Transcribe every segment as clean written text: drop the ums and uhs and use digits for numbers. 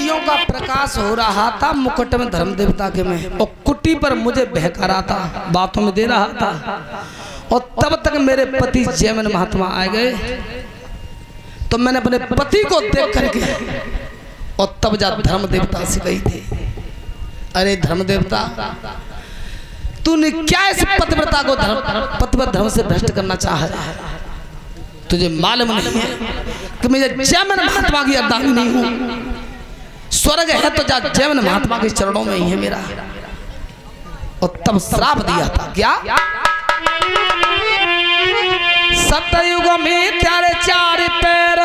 घड़ियों का प्रकाश हो रहा था मुकुट में धर्म देवता के में, और कुटी पर मुझे बहका रहा था, बातों में दे रहा था। और तब तक मेरे पति जयमन महात्मा आ गए, तो मैंने अपने पति को देख करके और तब जा धर्म देवता से कही थी, अरे धर्म देवता, तूने क्या इस पतिव्रता को पतिव्रत धर्म से भ्रष्ट करना चाह रहा है? तुझे मालूम नहीं है कि मैं जयमन महात्मा की अर्धांगी नहीं हूं? स्वर्ग है तो जा जयमन महात्मा के चरणों में ही है मेरा। और तब श्राप दिया था, क्या? सतयुग में तेरे चार पैर,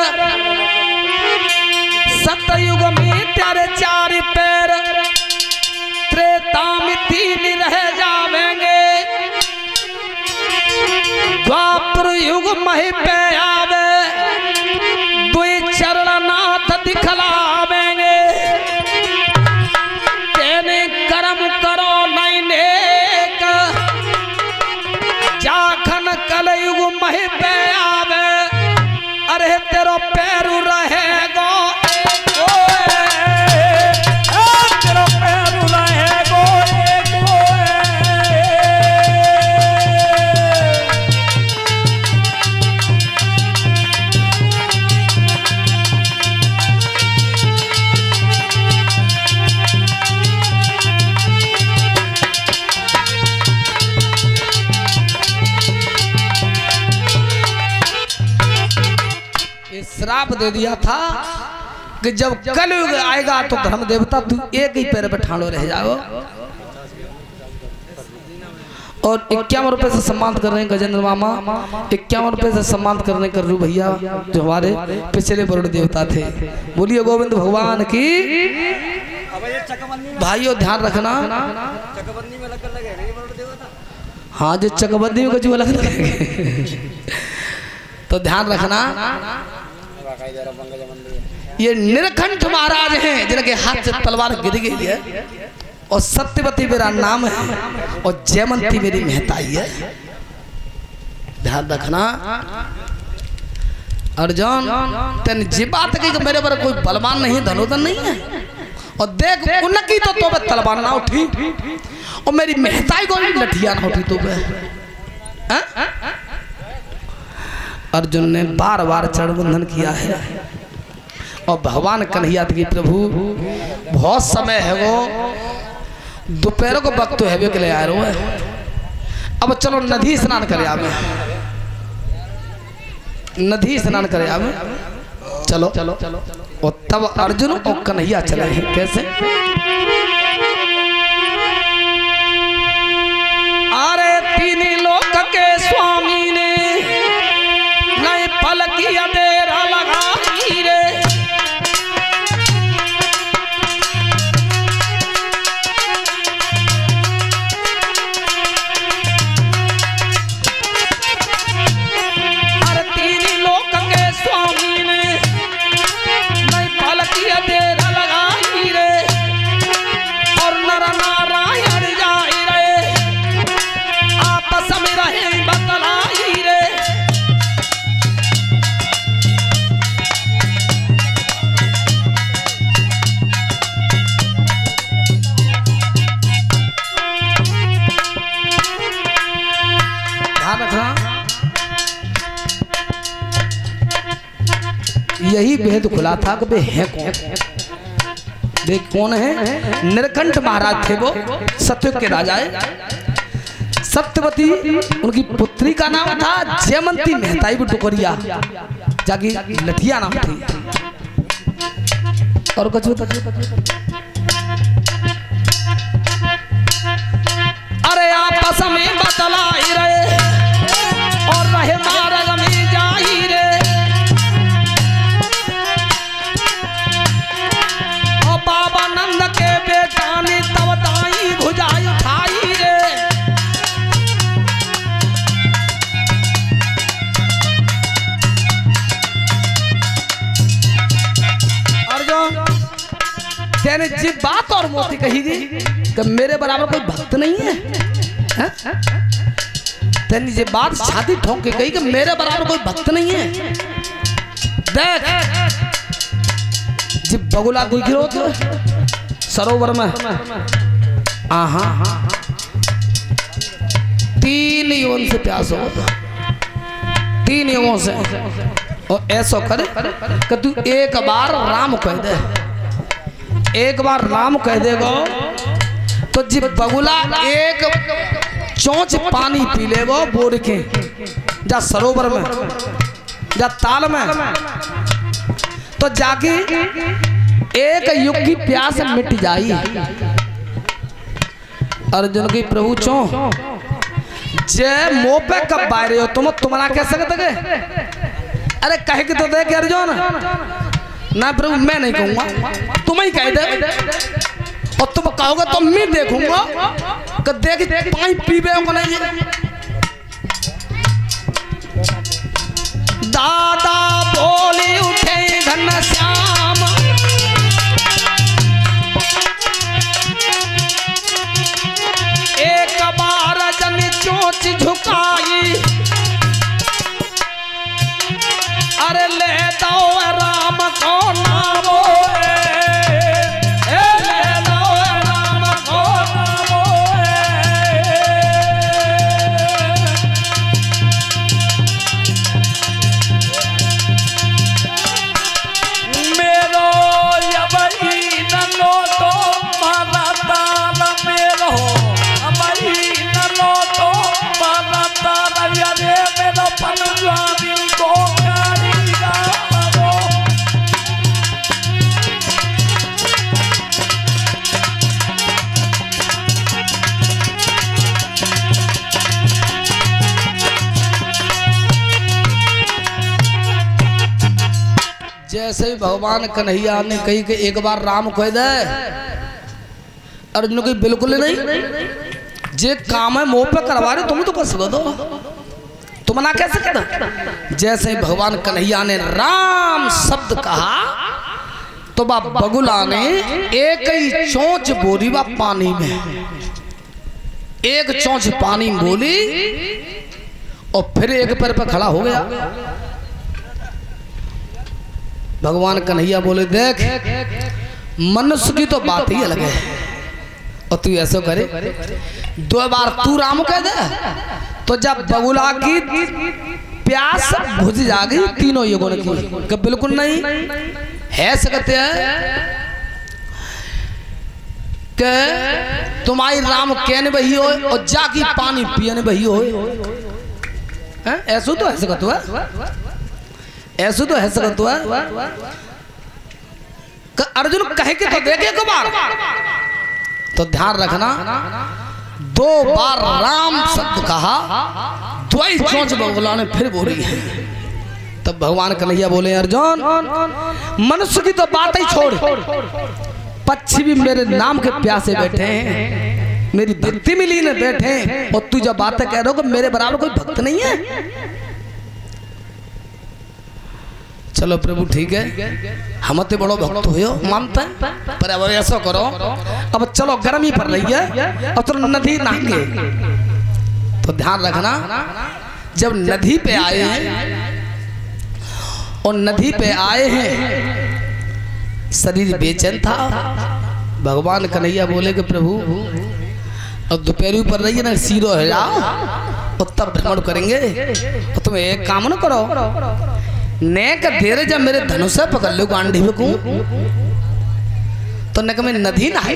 सतयुग में तेरे चार पैर, त्रेता में तीन रह जावेंगे, द्वापर युग मही पे आवे, दुई चरण नाथ दिखलावेंगे, तेने कर्म करो नहीं नेक, जाखन कलयुग मही पे आवे, अरे तेरो पैरू रहेगो श्राप दे दिया था कि जब कलयुग आएगा तो धर्म देवता तू एक ही पैर पे ठाड़ो रह जाओ। और 51 रुपए से सम्मान कर रहे हैं गजेंद्र मामा, 51 रुपए से सम्मान करने कर रू भैया जो हमारे पिछले वरुण देवता थे। बोलिए गोविंद भगवान की। भाइयों ध्यान रखना, हाँ जो चकबंदी में कुछ अलग तो ध्यान रखना, ये नीलकंठ महाराज हैं जिनके हाथ से तलवार गिर गई है, और सत्यवती मेरा नाम है, और जयमंती मेरी महताई है। ध्यान रखना अर्जुन, तेन जी बात की कि मेरे पर कोई बलवान नहीं, धनुधन नहीं है, और देख उनकी तो तोबे तलवार ना उठी, और मेरी महताई को भी लठिया ना उठी तोबे। अर्जुन ने बार बार चरण बंधन किया है, और भगवान कन्हैया की प्रभु बहुत समय है, वो दोपहर को वक्त है वे के लिए आ रहे हैं। अब चलो नदी स्नान करे आवे, नदी स्नान करे आवे, चलो चलो। और तब अर्जुन और कन्हैया चले हैं। कैसे? अरे तीन लोक के स्वामी ने नहीं पल की अंधेरा लगाई रे, यही भेद खुला था कि वे हैं कौन। वे कौन है? नीलकंठ महाराज थे, वो सत्ययुग के राजा है। सत्यवती उनकी पुत्री का नाम था, जयमंती महताई टुकरिया जाकी लठिया नाम थी। और कुछ अरे आपस में बतलाई रहे, और रहे मार्ग में जाई रे, बाबा नंद के बेटा ने तब दाई भुजाई उठाई रे। अर्जुन तेने जी बात और मोती कही गई कि मेरे बराबर कोई भक्त नहीं है, तेने ये बात छाती ठोक के कही कि मेरे बराबर कोई भक्त नहीं है। देख जब बगुला दिख रहो थे सरोवर में, आहा 3 युगों से प्यास हो, 3 युगों से। और ऐसा करे कि तू एक बार राम कह दे, एक बार राम कह देगो तो जब बगुला एक चोंच पानी पी लेगो बोर के, जा सरोवर में, जा ताल में, तो जाके एक युग की प्यास मिट जाई। अर्जुन की प्रभु चो जे मुंह पे कब बाहर हो तुम, तुम्हारा कह सकते थे? अरे कहे कि तो देख अर्जुन, ना प्रभु मैं नहीं कहूंगा, तुम ही कह दे, और तुम कहोगे तो मैं देखूंगा कि देख पानी पीबे को नहीं। दादा बोली उठे घनश्याम, एक बार जन चोंच झुकाई, अरे ले दो राम को नाम, ले दो राम को नाम। मेरो यबई ननो तो मारा ताल, मेरो अबई ननो तो मारा ताल, यारे मेरो पनवानी को जैसे ही भगवान कन्हैया ने कही कि एक बार राम कह दे, अर्जुन की बिल्कुल नहीं, जे काम है मुंह पे करवा रहे तुम तो कर सको दो, तुम ना कह सकते। जैसे ही भगवान कन्हैया ने राम शब्द कहा तो बगुला ने एक ही चोंच बोली बा पानी में, एक चोंच पानी बोली और फिर एक पैर पर खड़ा हो गया। भगवान कन्हैया बोले देख मनुष्य की तो बात ही अलग है, और तू ऐसा करे 2 बार तू राम कह दे तो जब बगुला की प्यास बुझ जाएगी 3 युगों की। बिल्कुल नहीं है सकते हैं कि तुम्हारी राम कहने बही हो और जाकी पानी पियने बही हो, ऐसा तो है सकते है, ऐसा तो है सकते है। अर्जुन कहे कि तो देखे 1 बार, तो ध्यान रखना 2 बार राम शब्द कहा, 2 चोंच बगुला ने फिर बोली है। तब भगवान कन्हैया बोले अर्जुन मनुष्य की तो बात ही छोड़, पक्षी भी मेरे नाम के प्यासे बैठे हैं, मेरी भक्ति में लीन बैठे हैं, और तू जब बातें कह रहे हो कि मेरे बराबर कोई भक्त नहीं है। चलो प्रभु ठीक है, हम तो बड़ो भक्त हो मानते हैं, पर अब ऐसा करो, अब चलो गर्मी पड़ रही है अब तो नदी नहाएंगे। तो ध्यान रखना जब नदी पे आए हैं और नदी पे आए हैं शरीर बेचैन था, भगवान कन्हैया बोले कि प्रभु अब दोपहरी पर रही है ना, सीरो है जाओ और तब भ्रमण करेंगे। और तुम एक काम न करो, नेक देर जब मेरे धनुष से पकड़ लो गांधी को, तो नेक में नदी ना है।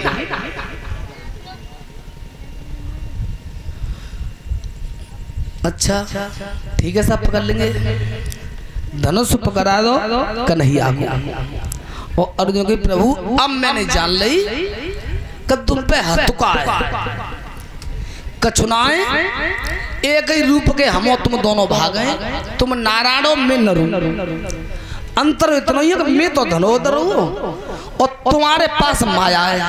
अच्छा ठीक है, सब पकड़ लेंगे, धनुष पकड़ा दो कन्हैया को। और अर्जुन की प्रभु अब मैंने जान ली कि तुम पे हथुका है, कछुनाए एक ही रूप के हमो तुम दोनों भाग हैं, तुम नारायणो में नरू, अंतर इतना ही है कि मैं तो धनोधर हूँ और तुम्हारे पास माया है।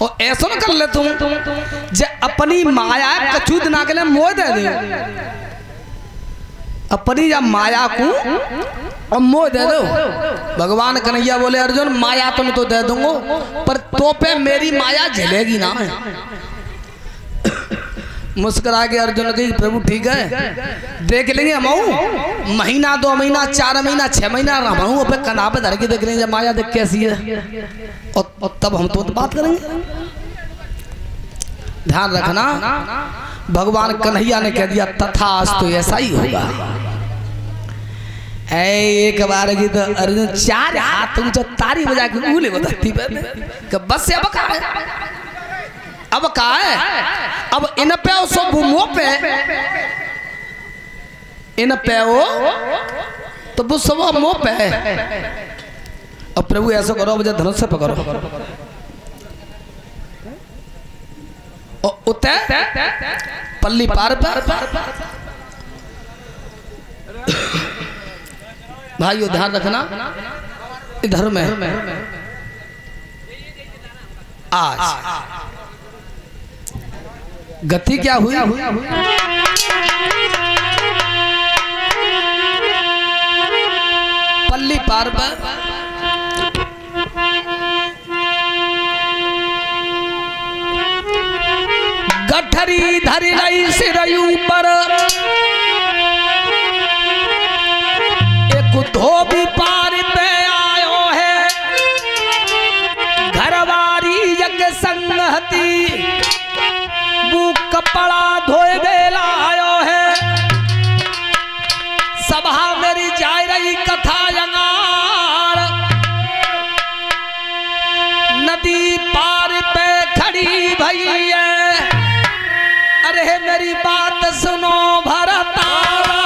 और ऐसा न कर ले तुम जे अपनी माया कछु दिना के लिए मोह दे दे, अपनी जब माया को और मोह दे दो। भगवान कन्हैया बोले अर्जुन माया तुम तो दे दूंगा, पर तो पे मेरी माया झलेगी ना, मुस्कुरा के अर्जुन की प्रभु ठीक है देख लेंगे हम महीना 2 महीना 4 महीना 6 महीना रहूँ पे कना पे धर के देख लेंगे माया देख कैसी है और तब हम तो बात करेंगे। ध्यान रखना भगवान कन्हैया ने कह दिया तथास्तु तो ऐसा ही होगा। एक बार की तो अर्जुन 4 हाथ ऊंचा तारी बजा के उले को धरती पे बस से अब कहा है अब इन पे सो मुंह पे इन पे वो तो वो सब मुंह पे अब प्रभु ऐसा करो मुझे धनुष से पकड़ो उते पल्ली पार पर भाइयों ध्यान रखना इधर में आज गति क्या हुई पल्ली पार पर गठरी धरी रही सिरयू पर एक धोबी पार पे आयो है घरवारी यज्ञ संगति वो कपड़ा धोए बेला आयो है सभा मेरी जा रही कथा यंगार नदी पार पे खड़ी भई है अरे मेरी बात सुनो भरतारा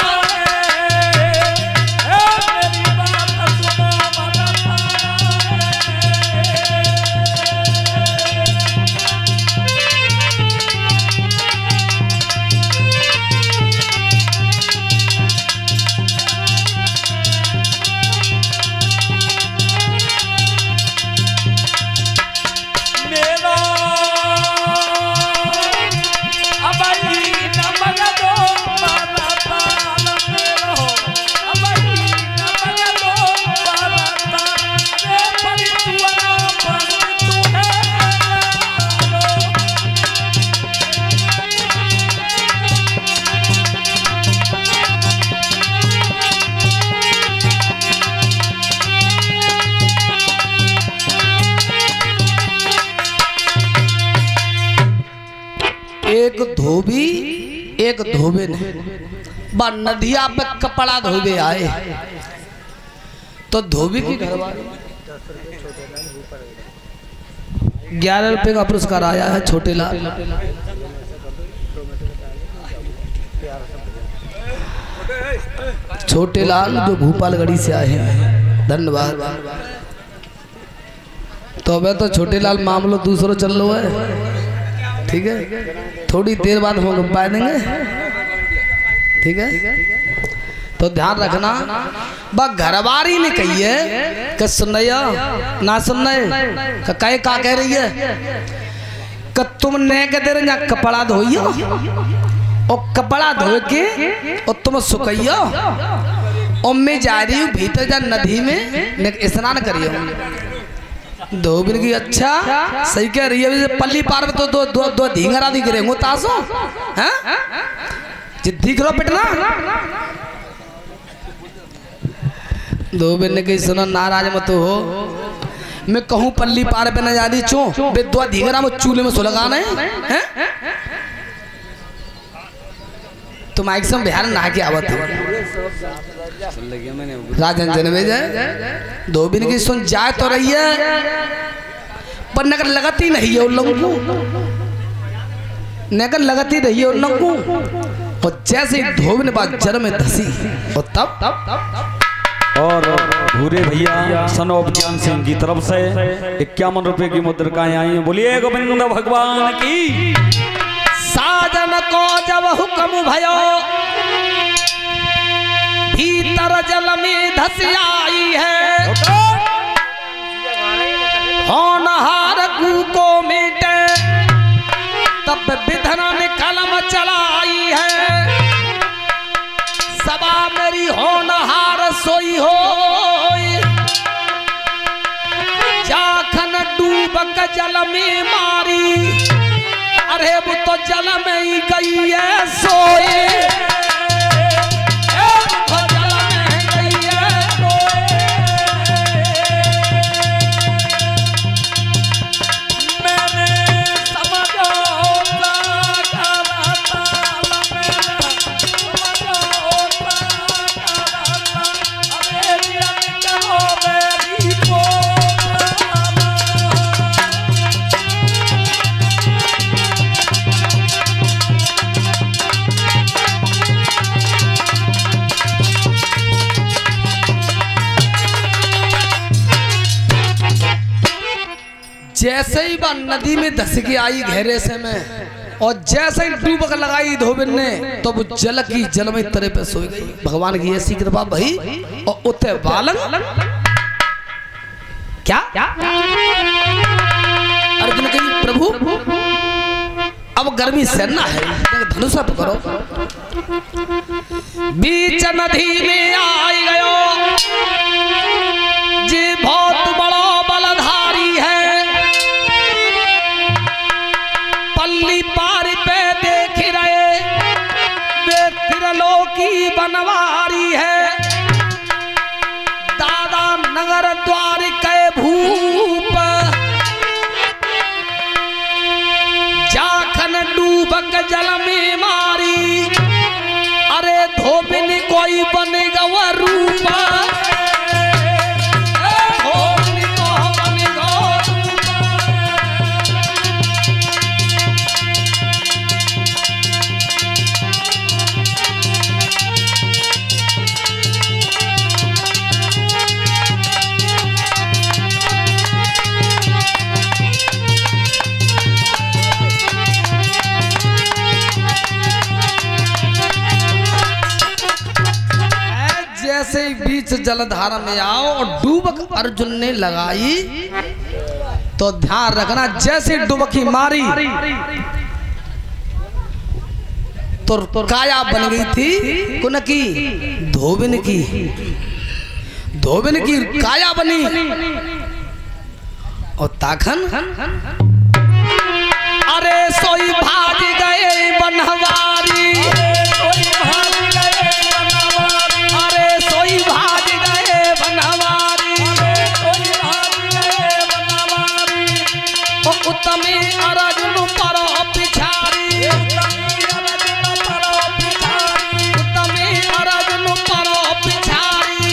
एक धोबे ने बा नदिया पे कपड़ा धोबे आए तो धोबी की घरवाली 11 रुपए का पुरस्कार आया है छोटे लाल छोटे लाल जो भोपालगढ़ी से आए हैं धन्यवाद। तो अब तो छोटे लाल मामलो दूसरों चल लो है ठीक है थोड़ी देर बाद हम पाए देंगे ठीक है। तो ध्यान रखना बा घरवारी ने कही है कि सुनैया ना सुनने कहे का कह रही है कि तुम ने के देर ना कपड़ा धोइयो और कपड़ा धो के और तुम सुखइयो और मैं जा रही हूँ भीतर जा नदी में स्नान करियो धोबिन की अच्छा सही कह रही है पल्ली पार में तो दो धींगरा दिख रहे हो तासो हैं जिद्दी करो पिटना धोबिन ने कही सुनो नाराज मत हो मैं कहूँ पल्ली पार पे न जा रही चो बे दो धींगरा में चूल्हे में सुलगाना है तुम एक सम बिहार नहा के आवत हो राजन जनवे जाए धोबिन की सुन जाए तो रही है पर नगर लगती नहीं है उन लोगों को नगर लगती रही है उन लोगों को और जैसे ही धोबिन बात जर में धसी और तब और भूरे भैया सनोप ज्ञान सिंह की तरफ से 51 रुपए की मुद्रिकाएं आई हैं। बोलिए गोविंद भगवान की। साजन को जब हुक्म भयो भीतर जल में धस आई है होनहार को मिटे तब विधन ने कलम चलाई है सबा मेरी होनहार सोई हो जाखन डूबक जल में मारी अरे वो तो जल में ही गई है सोए, वो जल में गई है सोए। मैंने समझो जैसे ही वह नदी में धस के आई घेरे से में, और जैसे ही डूबक लगाई धोबिन ने, तो वो जल की जल में तरह पे सोई गई। भगवान की ऐसी कृपा भाई। और उते बालन क्या अर्जुन कही प्रभु अब गर्मी सहना है, धनुष करो। बीच नदी में आई गयो जी बहुत बड़ा बलधारी है, पल्ली पार पे देख रहे वे त्रिलोकी बनवारी है। दादा नगर द्वार के भूप जाखन डूबक जल में मारी, अरे धोबिन कोई बन गवा रूपा, जैसे ही बीच जलधारा में आओ और डूबक अर्जुन ने लगाई, तो ध्यान रखना जैसे डुबकी मारी तो काया बन गई थी कुन की धोबिन की, धोबिन की काया बनी। और ताखन अरे सोई भाग गए बनवारी, उत्तमी अर्जुन पर पिछारी, उत्तमी अर्जुन पर पिछारी,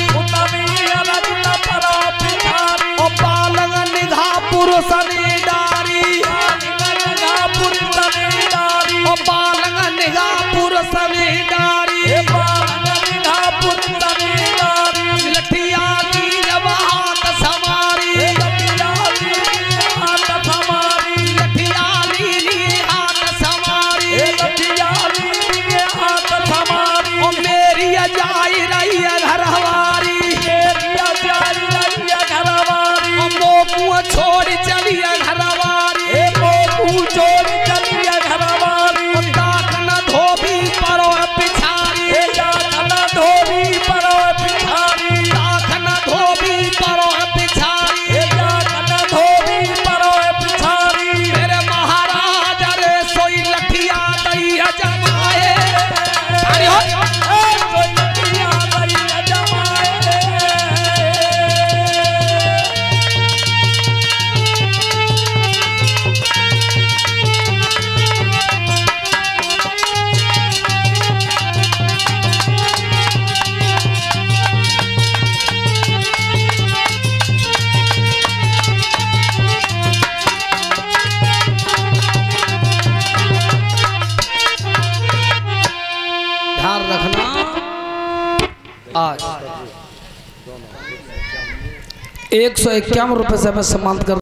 ओ बालंग निघा पुरुष डारी, ओ बालंग निघा पुरुष डारी, लठिया की जब हाथ समारी, जाई रही है घरवारी, मोकू छोड़ चलिए घरवारी, छोड़ चलिए घरवारी, दाखन धोबी परो पिछारी, दाखन धोबी परो पिछारी, दाखन धोबी परो पिछारी, दाखन धोबी परो पिछारी। मेरे महाराज रे सोई लठिया दई जमाए, अरे हो रखना। आज 151 रुपए से मैं सम्मानित कर